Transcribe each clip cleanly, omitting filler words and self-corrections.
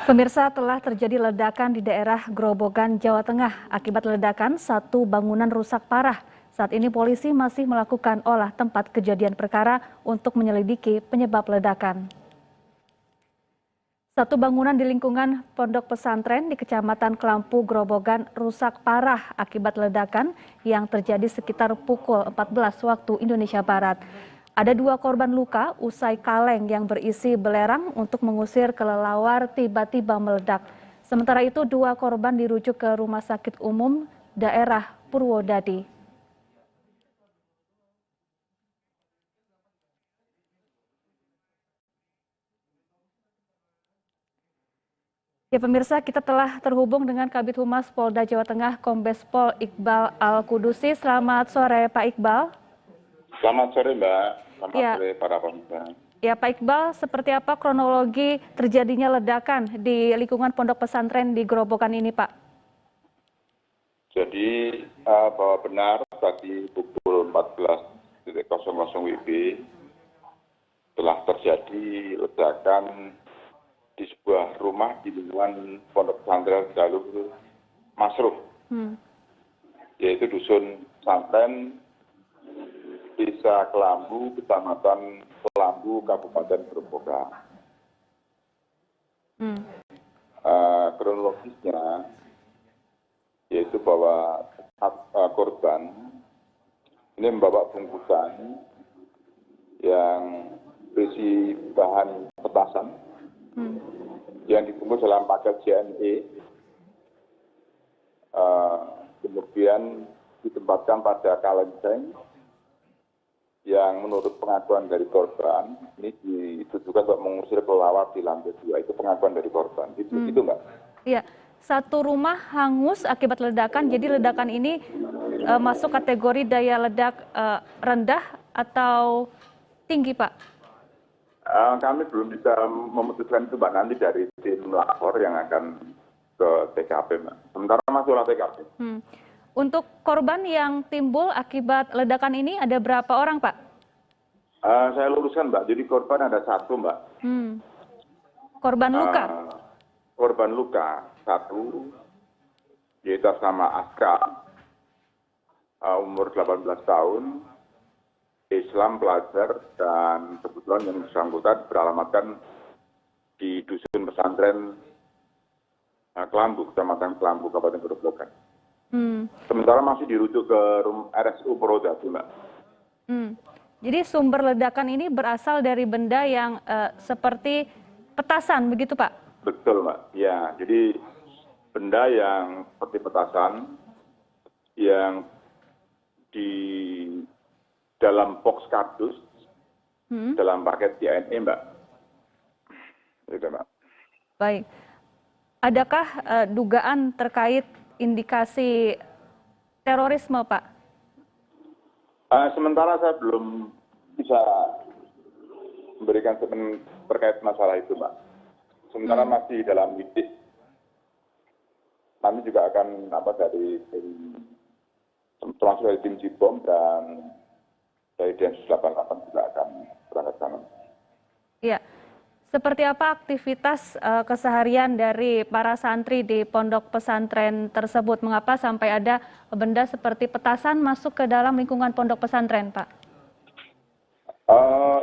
Pemirsa, telah terjadi ledakan di daerah Grobogan, Jawa Tengah. Akibat ledakan, satu bangunan rusak parah. Saat ini polisi masih melakukan olah tempat kejadian perkara untuk menyelidiki penyebab ledakan. Satu bangunan di lingkungan pondok pesantren di Kecamatan Kelampu, Grobogan rusak parah akibat ledakan yang terjadi sekitar pukul 14 waktu Indonesia Barat. Ada dua korban luka usai kaleng yang berisi belerang untuk mengusir kelelawar tiba-tiba meledak. Sementara itu dua korban dirujuk ke Rumah Sakit Umum Daerah Purwodadi. Ya pemirsa, kita telah terhubung dengan Kabid Humas Polda Jawa Tengah, Kombes Pol Iqbal Al-Kudusi. Selamat sore Pak Iqbal. Selamat sore Mbak, selamat sore para pemirsa. Ya Pak Iqbal, seperti apa kronologi terjadinya ledakan di lingkungan pondok pesantren di Grobogan ini Pak? Jadi bahwa benar tadi pukul 14.00 WIB telah terjadi ledakan di sebuah rumah di lingkungan pondok pesantren Jalur Masruh, yaitu Dusun Pesantren Desa Kelambu, Kecamatan Kelambu, Kabupaten Grobogan. Kronologisnya yaitu bahwa korban ini membawa bungkusan yang berisi bahan petasan yang dibungkus dalam paket JNE, kemudian ditempatkan pada kaleng yang menurut pengakuan dari korban ini ditujukan untuk mengusir kelelawar di lantai 2. Itu pengakuan dari korban. Itu Mbak. Iya, satu rumah hangus akibat ledakan. Jadi ledakan ini masuk kategori daya ledak rendah atau tinggi, Pak? Kami belum bisa memutuskan itu Mbak, nanti dari tim lapor yang akan ke TKP Mbak. Sementara masih olah TKP. Untuk korban yang timbul akibat ledakan ini ada berapa orang, Pak? Saya luruskan, Mbak. Jadi korban ada satu, Mbak. Korban luka? Korban luka satu, yaitu nama Aska, umur 18 tahun, Islam pelajar, dan kebetulan yang bersangkutan beralamatkan di Dusun Pesantren Kelambu, Kecamatan Kelambu, Kabupaten Grobogan. Sementara masih dirujuk ke RSU Purwodadi, Mbak. Jadi sumber ledakan ini berasal dari benda yang seperti petasan, begitu Pak? Betul, Mbak. Ya, jadi benda yang seperti petasan yang di dalam box kardus, dalam paket JNE, Mbak. Gitu, Mbak. Baik. Adakah dugaan terkait indikasi terorisme, Pak? Sementara saya belum bisa memberikan statement terkait masalah itu, Mbak. Sementara masih dalam lidik. Kami juga akan termasuk dari tim Cibom dan dari Densus 88 juga akan berangkat sana. Iya. Seperti apa aktivitas keseharian dari para santri di pondok pesantren tersebut? Mengapa sampai ada benda seperti petasan masuk ke dalam lingkungan pondok pesantren, Pak?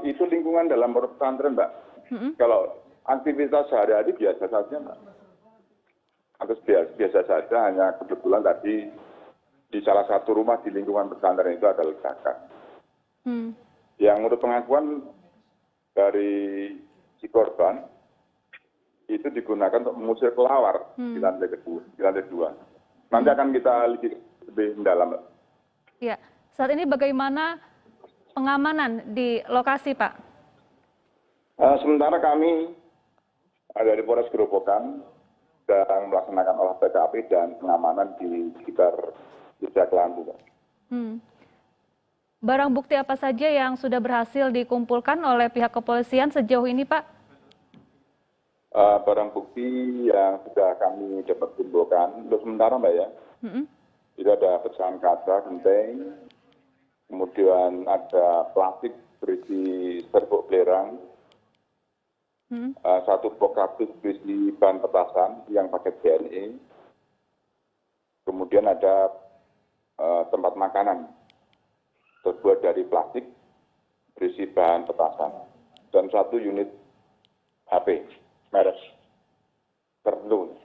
Itu lingkungan dalam pondok pesantren, Mbak. Kalau aktivitas sehari-hari biasa saja, Mbak. Atau biasa saja, hanya kebetulan tadi di salah satu rumah di lingkungan pesantren itu ada ledakan. Yang menurut pengakuan dari si korban itu digunakan untuk mengusir kelelawar di lantai 2. Nanti akan kita lihat lebih mendalam. Ya, saat ini bagaimana pengamanan di lokasi, Pak? Sementara kami dari Polres Grobogan sedang melaksanakan olah TKP dan pengamanan di sekitar Desa Kelambu, Pak. Barang bukti apa saja yang sudah berhasil dikumpulkan oleh pihak kepolisian sejauh ini, Pak? Barang bukti yang sudah kami dapat kumpulkan untuk sementara, Mbak, ya. Itu ada pecahan kaca, genteng, kemudian ada plastik berisi serbuk belerang, Hmm. Satu box kardus berisi bahan petasan yang pakai BNE, kemudian ada tempat makanan terbuat dari plastik berisi bahan petasan, dan 1 unit HP merek tertentu.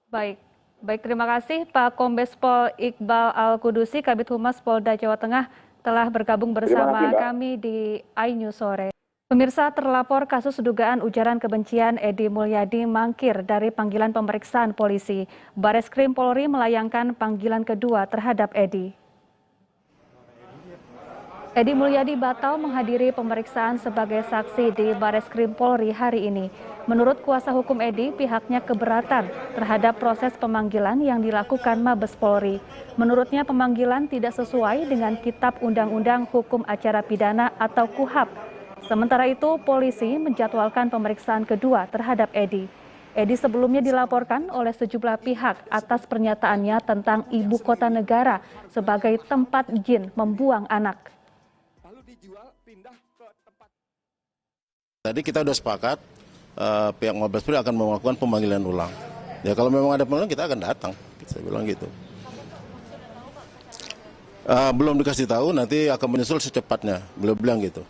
Baik, baik, terima kasih Pak Kombes Pol Iqbal Al-Kudusi, Kabid Humas Polda Jawa Tengah telah bergabung bersama kami di iNews Sore. Pemirsa, terlapor kasus dugaan ujaran kebencian Edy Mulyadi mangkir dari panggilan pemeriksaan polisi. Bareskrim Polri melayangkan panggilan kedua terhadap Edy. Edy Mulyadi batal menghadiri pemeriksaan sebagai saksi di Bareskrim Polri hari ini. Menurut kuasa hukum Edy, pihaknya keberatan terhadap proses pemanggilan yang dilakukan Mabes Polri. Menurutnya pemanggilan tidak sesuai dengan Kitab Undang-Undang Hukum Acara Pidana atau KUHP. Sementara itu, polisi menjadwalkan pemeriksaan kedua terhadap Edy. Edy sebelumnya dilaporkan oleh sejumlah pihak atas pernyataannya tentang ibu kota negara sebagai tempat jin membuang anak. Tadi kita sudah sepakat, pihak Mabes Polri akan melakukan pemanggilan ulang. Ya kalau memang ada pemanggilan kita akan datang, saya bilang gitu. Belum dikasih tahu, nanti akan menyusul secepatnya, beliau bilang gitu.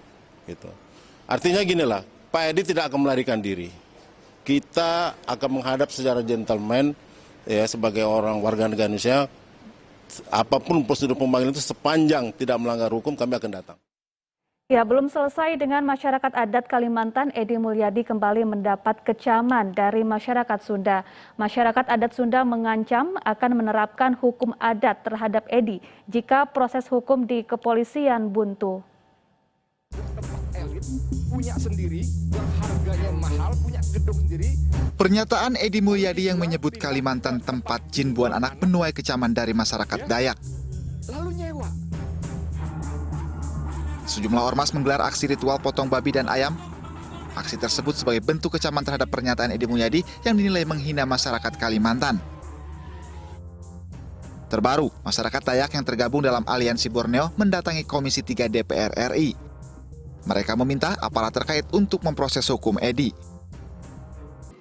Artinya ginilah, Pak Edy tidak akan melarikan diri. Kita akan menghadap secara gentleman, ya sebagai orang warga negara Indonesia. Apapun prosedur pemanggilan itu sepanjang tidak melanggar hukum, kami akan datang. Ya, belum selesai dengan masyarakat adat Kalimantan, Edy Mulyadi kembali mendapat kecaman dari masyarakat Sunda. Masyarakat adat Sunda mengancam akan menerapkan hukum adat terhadap Edy jika proses hukum di kepolisian buntu. Punya sendiri, yang harganya mahal, punya gedung sendiri. Pernyataan Edy Mulyadi yang menyebut Kalimantan tempat jin buan anak menuai kecaman dari masyarakat Dayak. Lalu nyewa. Sejumlah ormas menggelar aksi ritual potong babi dan ayam. Aksi tersebut sebagai bentuk kecaman terhadap pernyataan Edy Mulyadi yang dinilai menghina masyarakat Kalimantan. Terbaru, masyarakat Dayak yang tergabung dalam Aliansi Borneo mendatangi Komisi 3 DPR RI. Mereka meminta aparat terkait untuk memproses hukum Edy.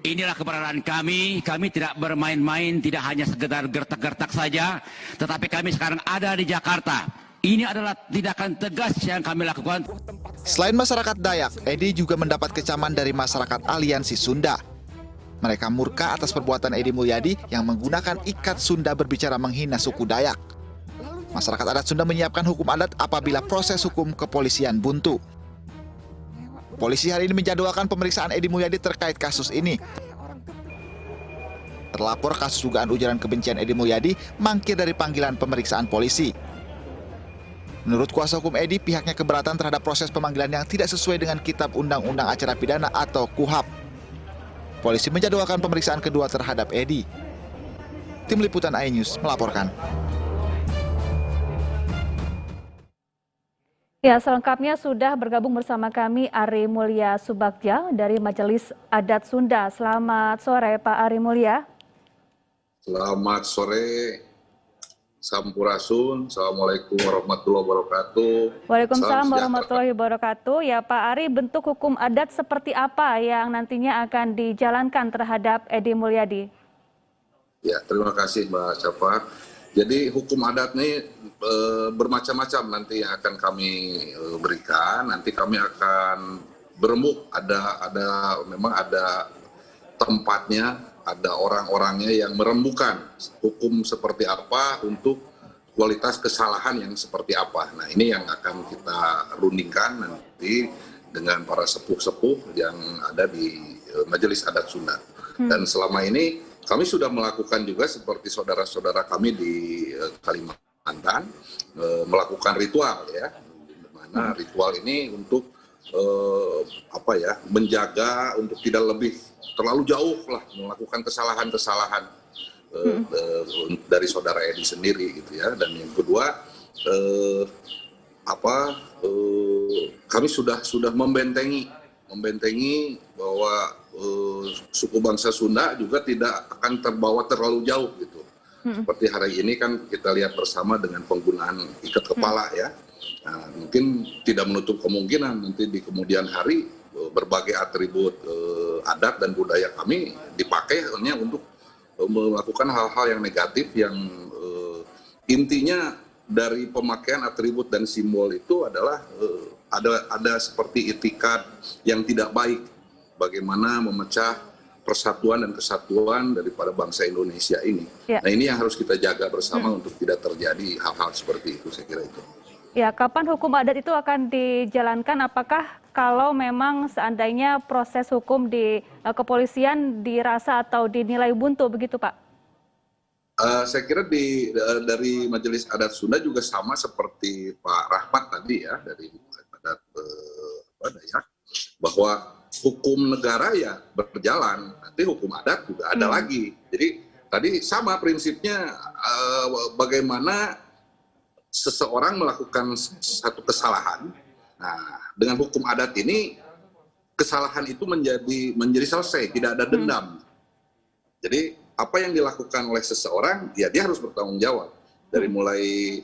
Inilah keberadaan kami tidak bermain-main, tidak hanya sekedar gertak-gertak saja, tetapi kami sekarang ada di Jakarta. Ini adalah tindakan tegas yang kami lakukan. Selain masyarakat Dayak, Edy juga mendapat kecaman dari masyarakat Aliansi Sunda. Mereka murka atas perbuatan Edy Mulyadi yang menggunakan ikat Sunda berbicara menghina suku Dayak. Masyarakat adat Sunda menyiapkan hukum adat apabila proses hukum kepolisian buntu. Polisi hari ini menjadwalkan pemeriksaan Edy Mulyadi terkait kasus ini. Terlapor kasus dugaan ujaran kebencian Edy Mulyadi mangkir dari panggilan pemeriksaan polisi. Menurut kuasa hukum Edy, pihaknya keberatan terhadap proses pemanggilan yang tidak sesuai dengan Kitab Undang-Undang Acara Pidana atau KUHP. Polisi menjadwalkan pemeriksaan kedua terhadap Edy. Tim Liputan iNews melaporkan. Ya, selengkapnya sudah bergabung bersama kami Ari Mulya Subagja dari Majelis Adat Sunda. Selamat sore Pak Ari Mulya. Selamat sore, Sampurasun. Assalamualaikum warahmatullahi wabarakatuh. Waalaikumsalam warahmatullahi wabarakatuh. Ya Pak Ari, bentuk hukum adat seperti apa yang nantinya akan dijalankan terhadap Edy Mulyadi? Ya, terima kasih Mbak Syafa. Jadi hukum adat ini bermacam-macam nanti yang akan kami berikan. Nanti kami akan berembuk, memang ada tempatnya, ada orang-orangnya yang merembukan hukum seperti apa untuk kualitas kesalahan yang seperti apa. Nah ini yang akan kita rundingkan nanti dengan para sepuh-sepuh yang ada di Majelis Adat Sunda. Dan selama ini kami sudah melakukan juga seperti saudara-saudara kami di Kalimantan melakukan ritual ya, dimana ritual ini untuk menjaga untuk tidak lebih terlalu jauh lah melakukan kesalahan-kesalahan dari saudara Edy sendiri gitu ya. Dan yang kedua kami sudah membentengi bahwa suku bangsa Sunda juga tidak akan terbawa terlalu jauh gitu. Seperti hari ini kan kita lihat bersama dengan penggunaan ikat kepala ya. Nah, mungkin tidak menutup kemungkinan nanti di kemudian hari berbagai atribut adat dan budaya kami dipakai hanya untuk melakukan hal-hal yang negatif yang intinya dari pemakaian atribut dan simbol itu adalah ada seperti itikat yang tidak baik, bagaimana memecah persatuan dan kesatuan daripada bangsa Indonesia ini. Ya. Nah, ini yang harus kita jaga bersama untuk tidak terjadi hal-hal seperti itu, saya kira itu. Ya, kapan hukum adat itu akan dijalankan? Apakah kalau memang seandainya proses hukum di kepolisian dirasa atau dinilai buntu begitu, Pak? Saya kira dari Majelis Adat Sunda juga sama seperti Pak Rahmat tadi ya, dari adat Dayak, bahwa hukum negara ya berjalan, nanti hukum adat juga ada lagi. Jadi tadi sama prinsipnya, bagaimana seseorang melakukan satu kesalahan. Nah, dengan hukum adat ini kesalahan itu menjadi selesai, tidak ada dendam. Jadi apa yang dilakukan oleh seseorang, ya dia harus bertanggung jawab. Dari mulai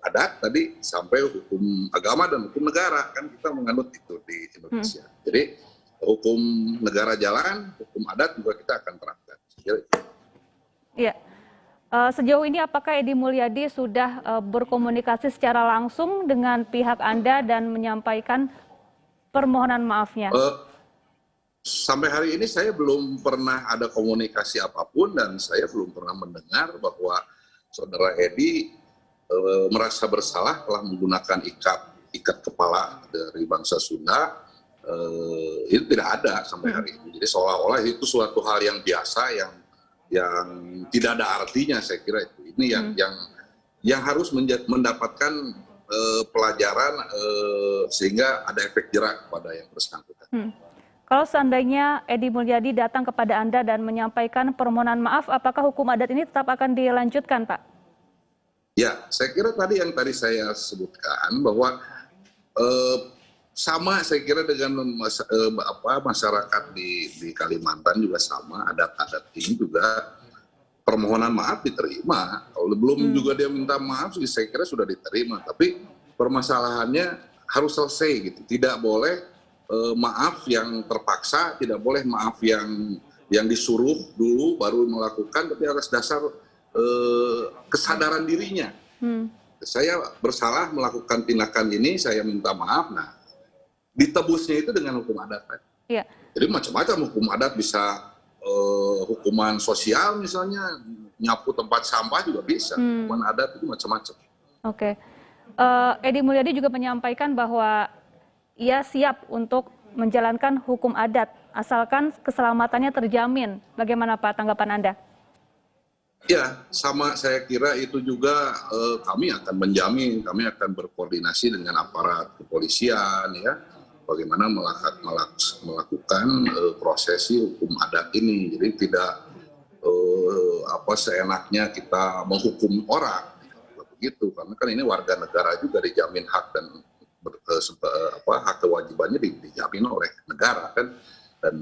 adat tadi sampai hukum agama dan hukum negara, kan kita menganut itu di Indonesia. Jadi hukum negara jalan, hukum adat juga kita akan terapkan. Iya. Sejauh ini apakah Edi Mulyadi sudah berkomunikasi secara langsung dengan pihak Anda dan menyampaikan permohonan maafnya? Sampai hari ini saya belum pernah ada komunikasi apapun dan saya belum pernah mendengar bahwa Saudara Edi merasa bersalah telah menggunakan ikat kepala dari bangsa Sunda. Itu tidak ada sampai hari ini. Jadi seolah-olah itu suatu hal yang biasa yang tidak ada artinya, saya kira itu. Ini yang harus mendapatkan pelajaran sehingga ada efek jerak kepada yang bersangkutan. Kalau seandainya Edi Mulyadi datang kepada Anda dan menyampaikan permohonan maaf, apakah hukum adat ini tetap akan dilanjutkan, Pak? Ya, saya kira tadi yang saya sebutkan bahwa sama saya kira dengan masyarakat di Kalimantan juga sama, adat-adat ini juga permohonan maaf diterima. Kalau belum juga dia minta maaf, saya kira sudah diterima. Tapi permasalahannya harus selesai gitu. Tidak boleh maaf yang terpaksa, tidak boleh maaf yang disuruh dulu baru melakukan, tapi atas dasar kesadaran dirinya. Saya bersalah melakukan tindakan ini, saya minta maaf. Nah, ditebusnya itu dengan hukum adat. Ya. Jadi macam-macam hukum adat, bisa hukuman sosial misalnya, nyapu tempat sampah juga bisa. Hukuman adat itu macam-macam. Oke. Edi Mulyadi juga menyampaikan bahwa ia siap untuk menjalankan hukum adat, asalkan keselamatannya terjamin. Bagaimana Pak tanggapan Anda? Ya, sama saya kira itu juga kami akan menjamin, kami akan berkoordinasi dengan aparat kepolisian ya, bagaimana melakukan prosesi hukum adat ini. Jadi tidak seenaknya kita menghukum orang, begitu. Karena kan ini warga negara juga dijamin hak dan hak kewajibannya dijamin oleh negara kan. Dan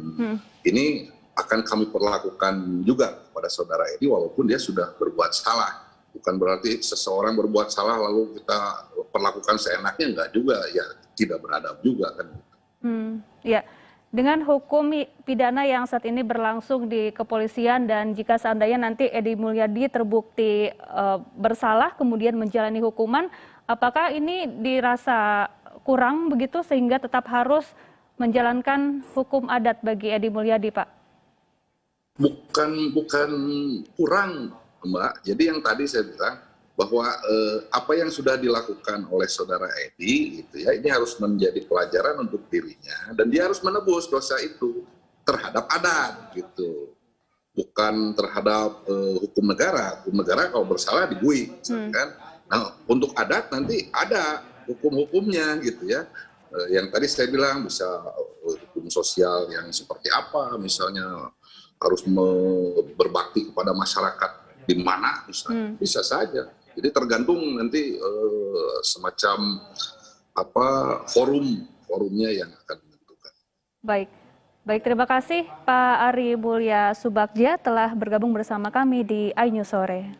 ini akan kami perlakukan juga kepada Saudara Edi walaupun dia sudah berbuat salah. Bukan berarti seseorang berbuat salah lalu kita perlakukan seenaknya, enggak juga, ya tidak beradab juga kan. Ya, dengan hukum pidana yang saat ini berlangsung di kepolisian dan jika seandainya nanti Edi Mulyadi terbukti bersalah kemudian menjalani hukuman, apakah ini dirasa kurang begitu sehingga tetap harus menjalankan hukum adat bagi Edi Mulyadi, Pak? Bukan kurang, Mbak. Jadi yang tadi saya bilang bahwa apa yang sudah dilakukan oleh Saudara Edi gitu ya, ini harus menjadi pelajaran untuk dirinya dan dia harus menebus dosa itu terhadap adat gitu. Bukan terhadap hukum negara. Hukum negara kalau bersalah digui, kan. Nah, untuk adat nanti ada hukum-hukumnya gitu ya. Yang tadi saya bilang bisa hukum sosial yang seperti apa, misalnya harus berbakti kepada masyarakat di mana, bisa saja. Jadi tergantung nanti semacam forumnya yang akan menentukan. Baik, terima kasih Pak Ari Mulya Subagja telah bergabung bersama kami di iNews Sore.